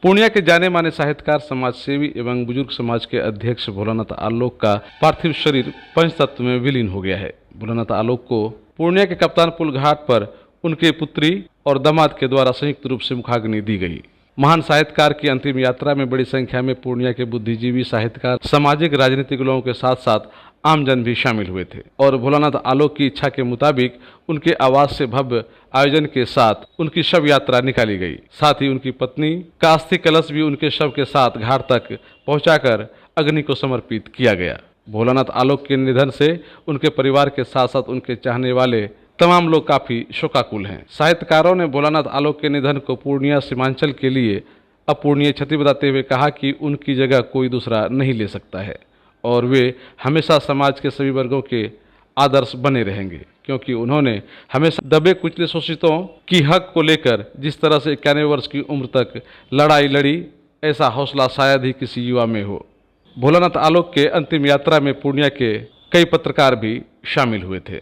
पूर्णिया के जाने माने साहित्यकार, समाज सेवी एवं बुजुर्ग समाज के अध्यक्ष भोलानाथ आलोक का पार्थिव शरीर पंचतत्व में विलीन हो गया है। भोलानाथ आलोक को पूर्णिया के कप्तानपुर घाट पर उनके पुत्री और दामाद के द्वारा संयुक्त रूप से मुखाग्नि दी गई। महान साहित्यकार की अंतिम यात्रा में बड़ी संख्या में पूर्णिया के बुद्धिजीवी, साहित्यकार, सामाजिक राजनीतिक लोगों के साथ साथ आमजन भी शामिल हुए थे और भोलानाथ आलोक की इच्छा के मुताबिक उनके आवास से भव्य आयोजन के साथ उनकी शव यात्रा निकाली गई। साथ ही उनकी पत्नी का अस्थि कलश भी उनके शव के साथ घाट तक पहुंचाकर अग्नि को समर्पित किया गया। भोलानाथ आलोक के निधन से उनके परिवार के साथ साथ उनके चाहने वाले तमाम लोग काफी शोकाकुल हैं। साहित्यकारों ने भोलानाथ आलोक के निधन को पूर्णिया सीमांचल के लिए अपूर्णीय क्षति बताते हुए कहा कि उनकी जगह कोई दूसरा नहीं ले सकता है और वे हमेशा समाज के सभी वर्गों के आदर्श बने रहेंगे, क्योंकि उन्होंने हमेशा दबे कुचले शोषितों की हक को लेकर जिस तरह से 91 वर्ष की उम्र तक लड़ाई लड़ी, ऐसा हौसला शायद ही किसी युवा में हो। भोलानाथ आलोक के अंतिम यात्रा में पूर्णिया के कई पत्रकार भी शामिल हुए थे।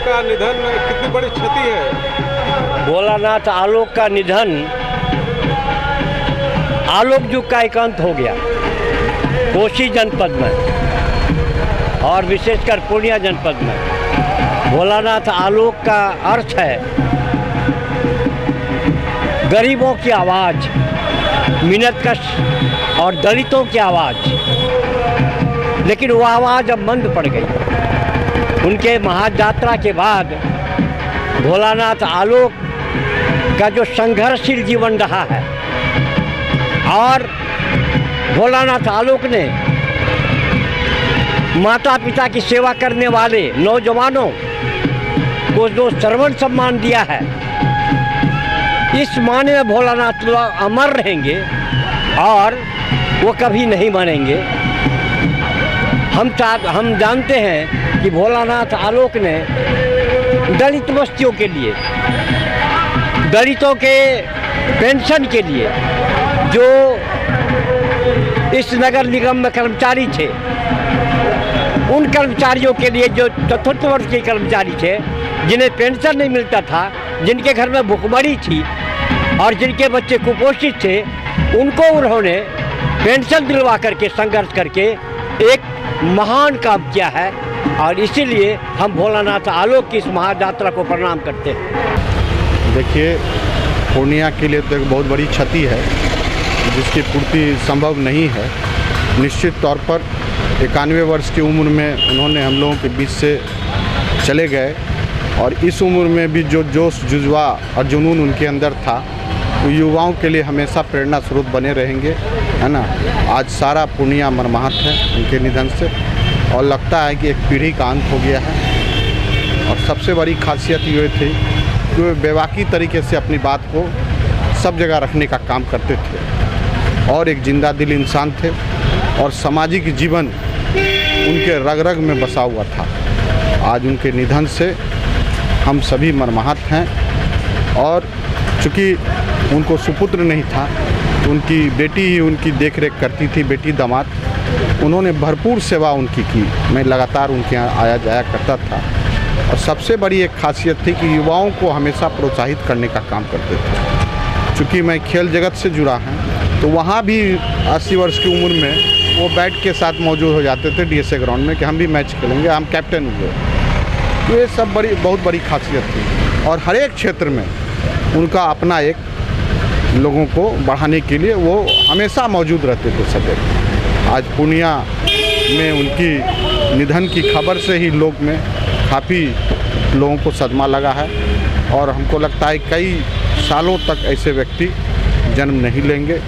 का निधन कितनी बड़ी क्षति है। भोलानाथ आलोक का निधन आलोक युग का एक अंत हो गया। कोसी जनपद में और विशेषकर पूर्णिया जनपद में भोलानाथ आलोक का अर्थ है गरीबों की आवाज़, मिन्नतकश और दलितों की आवाज़। लेकिन वो आवाज़ अब मंद पड़ गई। उनके महायात्रा के बाद भोलानाथ आलोक का जो संघर्षशील जीवन रहा है और भोलानाथ आलोक ने माता पिता की सेवा करने वाले नौजवानों को जो श्रवण सम्मान दिया है, इस माने में भोलानाथ अमर रहेंगे और वो कभी नहीं मरेंगे। हम जानते हैं कि भोलानाथ आलोक ने दलित बस्तियों के लिए, दलितों के पेंशन के लिए, जो इस नगर निगम में कर्मचारी थे, उन कर्मचारियों के लिए जो चतुर्थ वर्ष के कर्मचारी थे, जिन्हें पेंशन नहीं मिलता था, जिनके घर में भुखमरी थी और जिनके बच्चे कुपोषित थे, उनको उन्होंने पेंशन दिलवा करके संघर्ष करके एक महान काम किया है। और इसीलिए हम भोलानाथ आलोक की इस महायात्रा को प्रणाम करते हैं। देखिए, पूर्णिया के लिए तो एक बहुत बड़ी क्षति है जिसकी पूर्ति संभव नहीं है। निश्चित तौर पर 91 वर्ष की उम्र में उन्होंने हम लोगों के बीच से चले गए और इस उम्र में भी जो जोश जुज्वा और जुनून उनके अंदर था, वो युवाओं के लिए हमेशा प्रेरणा स्रोत बने रहेंगे, है ना। आज सारा पूर्णिया मर्माहत है उनके निधन से और लगता है कि एक पीढ़ी का अंत हो गया है। और सबसे बड़ी खासियत ये थी कि वे बेबाकी तरीके से अपनी बात को सब जगह रखने का काम करते थे और एक जिंदा दिल इंसान थे और सामाजिक जीवन उनके रग रग में बसा हुआ था। आज उनके निधन से हम सभी मर्माहत हैं और चूँकि उनको सुपुत्र नहीं था, उनकी बेटी ही उनकी देखरेख करती थी, बेटी दामाद। उन्होंने भरपूर सेवा उनकी की। मैं लगातार उनके यहाँ आया जाया करता था और सबसे बड़ी एक खासियत थी कि युवाओं को हमेशा प्रोत्साहित करने का काम करते थे। चूँकि मैं खेल जगत से जुड़ा हूँ तो वहाँ भी 80 वर्ष की उम्र में वो बैट के साथ मौजूद हो जाते थे डीएसए ग्राउंड में कि हम भी मैच खेलेंगे, हम कैप्टन हुए। तो ये सब बहुत बड़ी खासियत थी और हर एक क्षेत्र में उनका अपना एक लोगों को बढ़ाने के लिए वो हमेशा मौजूद रहते थे सदैव। आज पूर्णिया में उनकी निधन की खबर से ही लोग में काफ़ी लोगों को सदमा लगा है और हमको लगता है कई सालों तक ऐसे व्यक्ति जन्म नहीं लेंगे।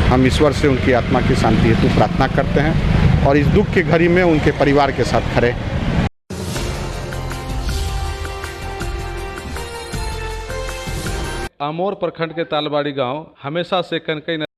हम ईश्वर से उनकी आत्मा की शांति हेतु प्रार्थना करते हैं और इस दुख की घड़ी में उनके परिवार के साथ खड़े हैं। आमोर प्रखंड के तालबाड़ी गांव हमेशा से कनकई